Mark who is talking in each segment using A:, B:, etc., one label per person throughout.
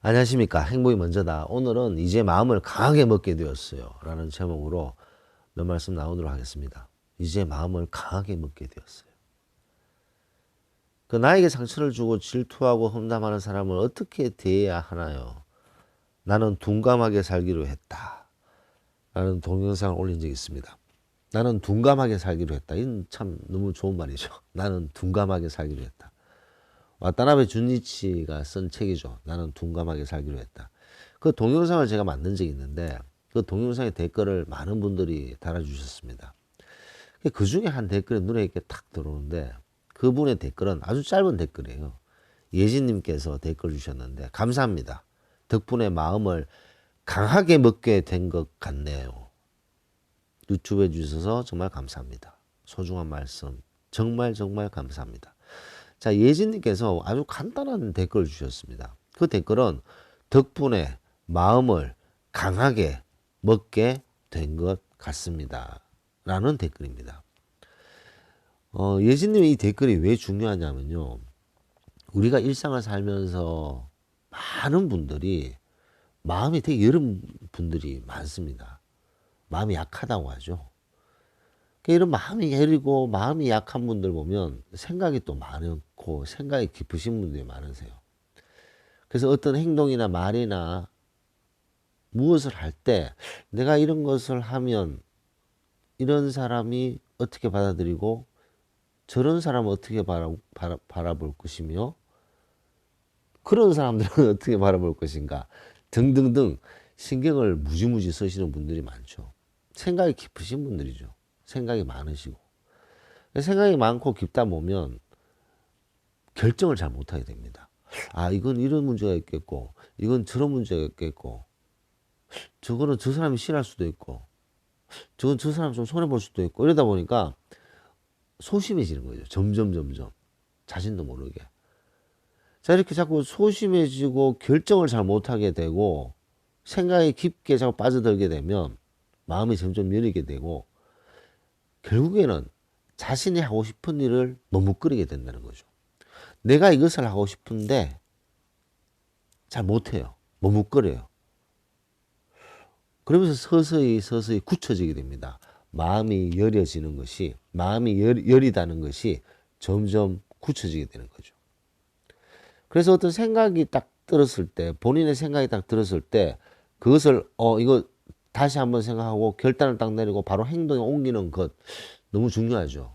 A: 안녕하십니까. 행복이 먼저다. 오늘은 이제 마음을 강하게 먹게 되었어요. 라는 제목으로 몇 말씀 나오도록 하겠습니다. 이제 마음을 강하게 먹게 되었어요. 그 나에게 상처를 주고 질투하고 험담하는 사람을 어떻게 대해야 하나요? 나는 둔감하게 살기로 했다. 라는 동영상을 올린 적이 있습니다. 나는 둔감하게 살기로 했다. 이건 참 너무 좋은 말이죠. 나는 둔감하게 살기로 했다. 와타나베 준이치가 쓴 책이죠. 나는 둔감하게 살기로 했다. 그 동영상을 제가 만든 적이 있는데 그 동영상의 댓글을 많은 분들이 달아주셨습니다. 그 중에 한 댓글이 눈에 이렇게 탁 들어오는데 그분의 댓글은 아주 짧은 댓글이에요. 예진님께서 댓글 주셨는데 감사합니다. 덕분에 마음을 강하게 먹게 된 것 같네요. 유튜브에 주셔서 정말 감사합니다. 소중한 말씀 정말 감사합니다. 자, 예진님께서 아주 간단한 댓글을 주셨습니다. 그 댓글은 덕분에 마음을 강하게 먹게 된 것 같습니다. 라는 댓글입니다. 예진님의 이 댓글이 왜 중요하냐면요. 우리가 일상을 살면서 많은 분들이 마음이 되게 여린 분들이 많습니다. 마음이 약하다고 하죠. 이런 마음이 여리고 마음이 약한 분들 보면 생각이 또 많고 생각이 깊으신 분들이 많으세요. 그래서 어떤 행동이나 말이나 무엇을 할 때 내가 이런 것을 하면 이런 사람이 어떻게 받아들이고 저런 사람은 어떻게 바라볼 것이며 그런 사람들은 어떻게 바라볼 것인가 등등등 신경을 무지무지 쓰시는 분들이 많죠. 생각이 깊으신 분들이죠. 생각이 많으시고. 생각이 많고 깊다 보면 결정을 잘 못하게 됩니다. 아, 이건 이런 문제가 있겠고, 이건 저런 문제가 있겠고, 저거는 저 사람이 싫어할 수도 있고, 저건 저 사람 좀 손해볼 수도 있고, 이러다 보니까 소심해지는 거죠. 점점. 자신도 모르게. 자, 이렇게 자꾸 소심해지고 결정을 잘 못하게 되고, 생각이 깊게 자꾸 빠져들게 되면 마음이 점점 여리게 되고, 결국에는 자신이 하고 싶은 일을 머뭇거리게 된다는 거죠. 내가 이것을 하고 싶은데 잘 못해요. 머뭇거려요. 그러면서 서서히 굳혀지게 됩니다. 마음이 여려지는 것이, 마음이 여리다는 것이 점점 굳혀지게 되는 거죠. 그래서 어떤 생각이 딱 들었을 때, 본인의 생각이 딱 들었을 때, 그것을, 이거 다시 한번 생각하고 결단을 딱 내리고 바로 행동에 옮기는 것, 너무 중요하죠.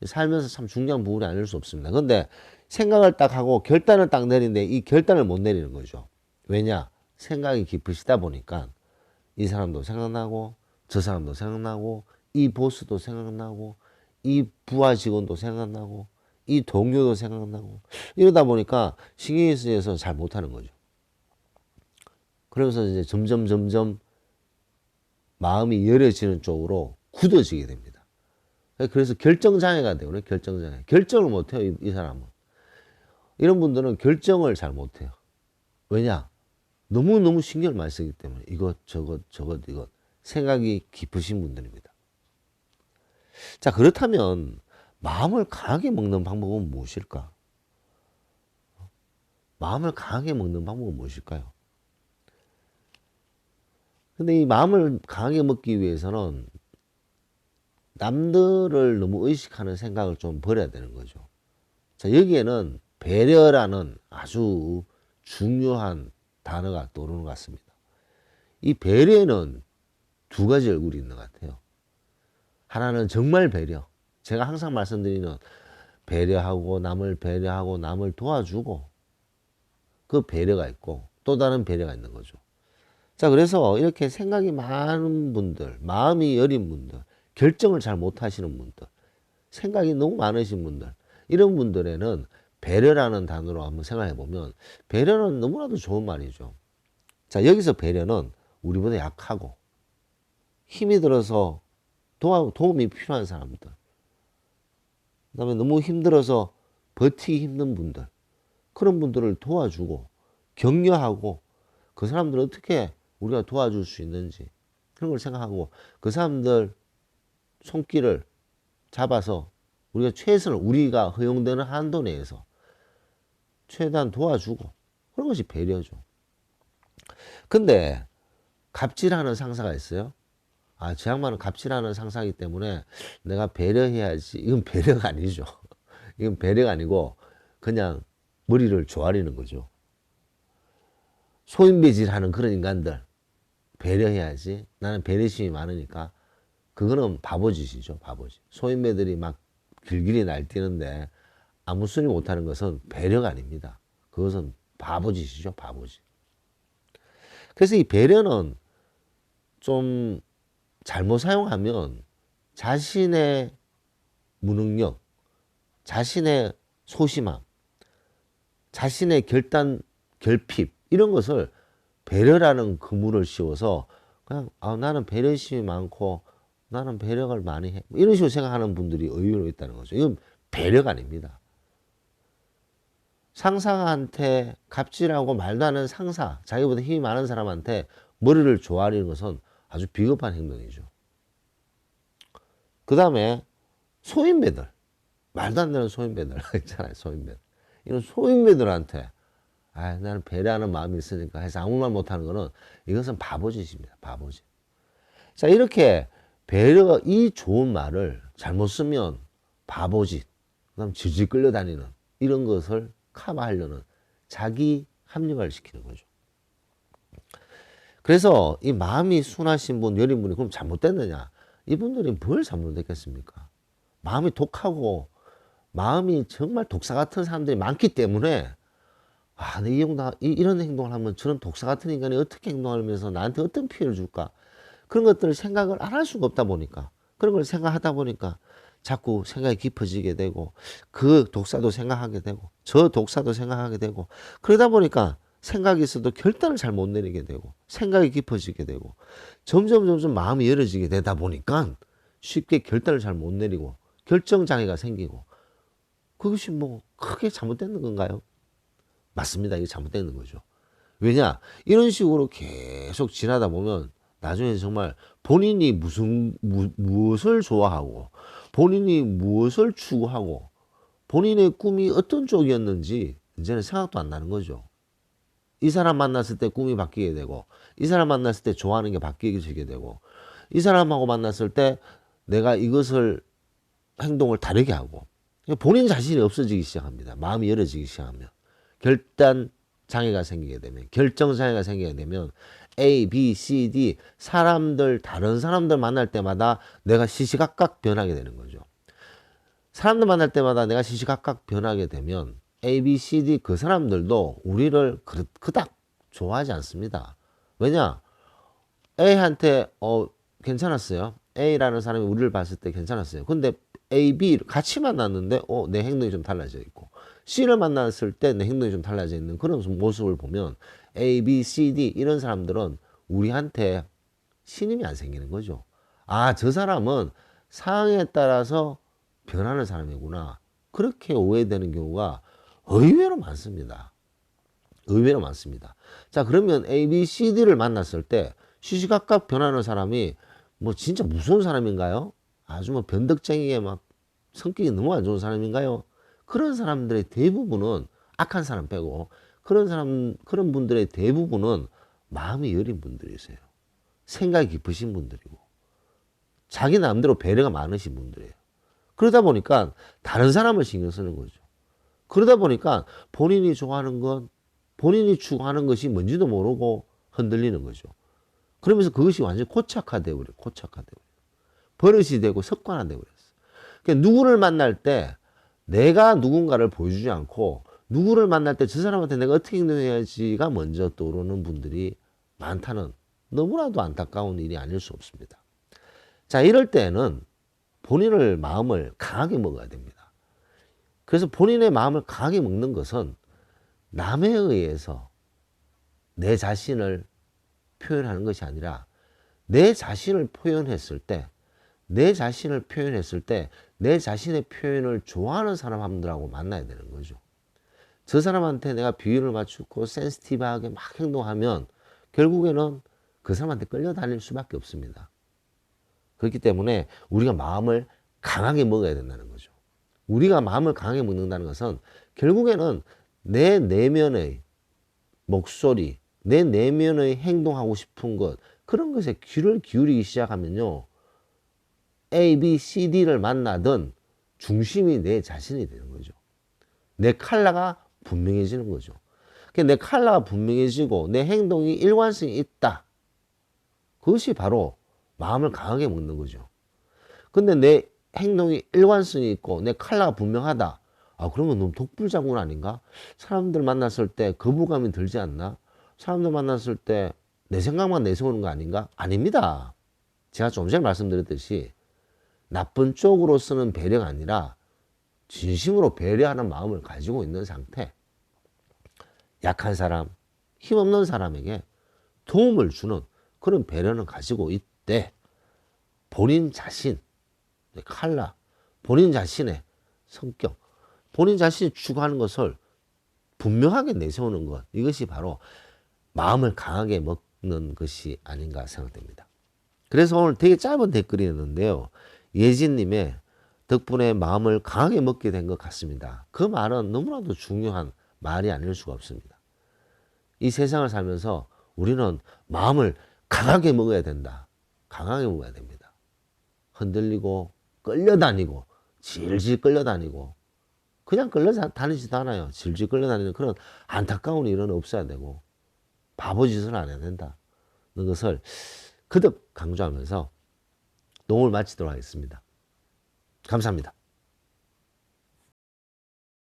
A: 살면서 참 중요한 부분이 아닐 수 없습니다. 그런데 생각을 딱 하고 결단을 딱 내리는데 이 결단을 못 내리는 거죠. 왜냐? 생각이 깊으시다 보니까 이 사람도 생각나고 저 사람도 생각나고 이 보스도 생각나고 이 부하 직원도 생각나고 이 동료도 생각나고 이러다 보니까 신경이 쓰여서 잘 못하는 거죠. 그러면서 이제 점점 마음이 여려지는 쪽으로 굳어지게 됩니다. 그래서 결정장애가 돼요. 결정장애. 결정을 못해요, 이 사람은. 이런 분들은 결정을 잘 못해요. 왜냐? 너무 신경을 많이 쓰기 때문에. 이것, 저것, 이것. 생각이 깊으신 분들입니다. 자, 그렇다면, 마음을 강하게 먹는 방법은 무엇일까? 마음을 강하게 먹는 방법은 무엇일까요? 근데 이 마음을 강하게 먹기 위해서는 남들을 너무 의식하는 생각을 좀 버려야 되는 거죠. 자, 여기에는 배려라는 아주 중요한 단어가 떠오르는 것 같습니다. 이 배려에는 두 가지 얼굴이 있는 것 같아요. 하나는 정말 배려. 제가 항상 말씀드리는 배려하고 남을 도와주고 그 배려가 있고 또 다른 배려가 있는 거죠. 자, 그래서 이렇게 생각이 많은 분들, 마음이 여린 분들, 결정을 잘 못하시는 분들, 생각이 너무 많으신 분들, 이런 분들에는 배려라는 단어로 한번 생각해 보면 배려는 너무나도 좋은 말이죠. 자, 여기서 배려는 우리보다 약하고 힘이 들어서 도움이 필요한 사람들, 그다음에 너무 힘들어서 버티기 힘든 분들, 그런 분들을 도와주고 격려하고 그 사람들을 어떻게 우리가 도와줄 수 있는지 그런 걸 생각하고 그 사람들 손길을 잡아서 우리가 허용되는 한도 내에서 최대한 도와주고 그런 것이 배려죠. 근데 갑질하는 상사가 있어요. 아, 저 양반은 갑질하는 상사이기 때문에 내가 배려해야지. 이건 배려가 아니죠. 이건 배려가 아니고 그냥 머리를 조아리는 거죠. 소인배질하는 그런 인간들 배려해야지. 나는 배려심이 많으니까. 그거는 바보짓이죠. 바보짓. 소인배들이 막 길길이 날뛰는데 아무 소리 못하는 것은 배려가 아닙니다. 그것은 바보짓이죠. 바보짓. 그래서 이 배려는 좀 잘못 사용하면 자신의 무능력, 자신의 소심함, 자신의 결핍 이런 것을 배려라는 그물을 씌워서 그냥 나는 배려심이 많고 나는 배려를 많이 해. 이런 식으로 생각하는 분들이 의외로 있다는 거죠. 이건 배려가 아닙니다. 상사한테 갑질하고 말도 안 하는 상사, 자기보다 힘이 많은 사람한테 머리를 조아리는 것은 아주 비겁한 행동이죠. 그 다음에 소인배들, 말도 안 되는 소인배들 있잖아요. 소인배들. 이런 소인배들한테 나는 배려하는 마음이 있으니까 해서 아무 말 못하는 거는 이것은 바보짓입니다. 바보짓. 자, 이렇게 배려, 이 좋은 말을 잘못 쓰면 바보짓, 그다음 질질 끌려다니는 이런 것을 커버하려는 자기 합리화를 시키는 거죠. 그래서 이 마음이 순하신 분, 여린 분이 그럼 잘못됐느냐? 이분들이 뭘 잘못됐겠습니까? 마음이 독하고 마음이 정말 독사 같은 사람들이 많기 때문에 이런 행동을 하면 저런 독사 같은 인간이 어떻게 행동하면서 나한테 어떤 피해를 줄까? 그런 것들을 생각을 안 할 수가 없다 보니까 그런 걸 생각하다 보니까 자꾸 생각이 깊어지게 되고 그 독사도 생각하게 되고 저 독사도 생각하게 되고 그러다 보니까 생각이 있어도 결단을 잘 못 내리게 되고 생각이 깊어지게 되고 점점 마음이 열어지게 되다 보니까 쉽게 결단을 잘 못 내리고 결정장애가 생기고 그것이 뭐 크게 잘못된 건가요? 맞습니다. 이게 잘못된 거죠. 왜냐? 이런 식으로 계속 지나다 보면 나중에 정말 본인이 무엇을 좋아하고 본인이 무엇을 추구하고 본인의 꿈이 어떤 쪽이었는지 이제는 생각도 안 나는 거죠. 이 사람 만났을 때 꿈이 바뀌게 되고 이 사람 만났을 때 좋아하는 게 바뀌게 되고 이 사람하고 만났을 때 내가 이것을 행동을 다르게 하고 본인 자신이 없어지기 시작합니다. 마음이 열어지기 시작하면 결단 장애가 생기게 되면 결정 장애가 생기게 되면 A, B, C, D 다른 사람들 만날 때마다 내가 시시각각 변하게 되는 거죠. 사람들 만날 때마다 내가 시시각각 변하게 되면 A, B, C, D 그 사람들도 우리를 그닥 좋아하지 않습니다. 왜냐? A한테 괜찮았어요. A라는 사람이 우리를 봤을 때 괜찮았어요. 근데 A, B 같이 만났는데 내 행동이 좀 달라져 있고 C를 만났을 때 내 행동이 좀 달라져 있는 그런 모습을 보면 A, B, C, D 이런 사람들은 우리한테 신임이 안 생기는 거죠. 저 사람은 상황에 따라서 변하는 사람이구나. 그렇게 오해되는 경우가 의외로 많습니다. 의외로 많습니다. 자, 그러면 A, B, C, D를 만났을 때 시시각각 변하는 사람이 뭐 진짜 무서운 사람인가요? 아주 뭐 변덕쟁이에 막 성격이 너무 안 좋은 사람인가요? 그런 사람들의 대부분은 악한 사람 빼고 그런 분들의 대부분은 마음이 여린 분들이세요. 생각이 깊으신 분들이고 자기 나름대로 배려가 많으신 분들이에요. 그러다 보니까 다른 사람을 신경 쓰는 거죠. 그러다 보니까 본인이 좋아하는 건 본인이 추구하는 것이 뭔지도 모르고 흔들리는 거죠. 그러면서 그것이 완전히 고착화되어 버려요. 버릇이 되고 습관화되어 버렸어요. 그러니까 누구를 만날 때 내가 누군가를 보여주지 않고 누구를 만날 때 저 사람한테 내가 어떻게 행동해야지가 먼저 떠오르는 분들이 많다는 너무나도 안타까운 일이 아닐 수 없습니다. 자, 이럴 때는 본인의 마음을 강하게 먹어야 됩니다. 그래서 본인의 마음을 강하게 먹는 것은 남에 의해서 내 자신을 표현하는 것이 아니라 내 자신을 표현했을 때 내 자신의 표현을 좋아하는 사람들하고 만나야 되는 거죠. 저 사람한테 내가 비율을 맞추고 센시티브하게 막 행동하면 결국에는 그 사람한테 끌려다닐 수밖에 없습니다. 그렇기 때문에 우리가 마음을 강하게 먹어야 된다는 거죠. 우리가 마음을 강하게 먹는다는 것은 결국에는 내 내면의 목소리, 내 내면의 행동하고 싶은 것, 그런 것에 귀를 기울이기 시작하면요, A, B, C, D를 만나든 중심이 내 자신이 되는 거죠. 내 컬러가 분명해지는 거죠. 내 컬러가 분명해지고 내 행동이 일관성이 있다. 그것이 바로 마음을 강하게 먹는 거죠. 근데 내 행동이 일관성이 있고 내 컬러가 분명하다. 아, 그러면 너무 독불장군 아닌가? 사람들 만났을 때 거부감이 들지 않나? 사람들 만났을 때 내 생각만 내세우는 거 아닌가? 아닙니다. 제가 좀 전에 말씀드렸듯이 나쁜 쪽으로 쓰는 배려가 아니라 진심으로 배려하는 마음을 가지고 있는 상태. 약한 사람, 힘없는 사람에게 도움을 주는 그런 배려는 가지고 있대. 본인 자신, 컬러, 본인 자신의 성격, 본인 자신이 추구하는 것을 분명하게 내세우는 것, 이것이 바로 마음을 강하게 먹는 것이 아닌가 생각됩니다. 그래서 오늘 되게 짧은 댓글이었는데요. 예진님의 덕분에 마음을 강하게 먹게 된 것 같습니다. 그 말은 너무나도 중요한 말이 아닐 수가 없습니다. 이 세상을 살면서 우리는 마음을 강하게 먹어야 된다. 강하게 먹어야 됩니다. 흔들리고 끌려다니고 질질 끌려다니고 그냥 끌려다니지도 않아요. 질질 끌려다니는 그런 안타까운 일은 없어야 되고 바보짓은 안 해야 된다는 것을 거듭 강조하면서 녹음을 마치도록 하겠습니다. 감사합니다.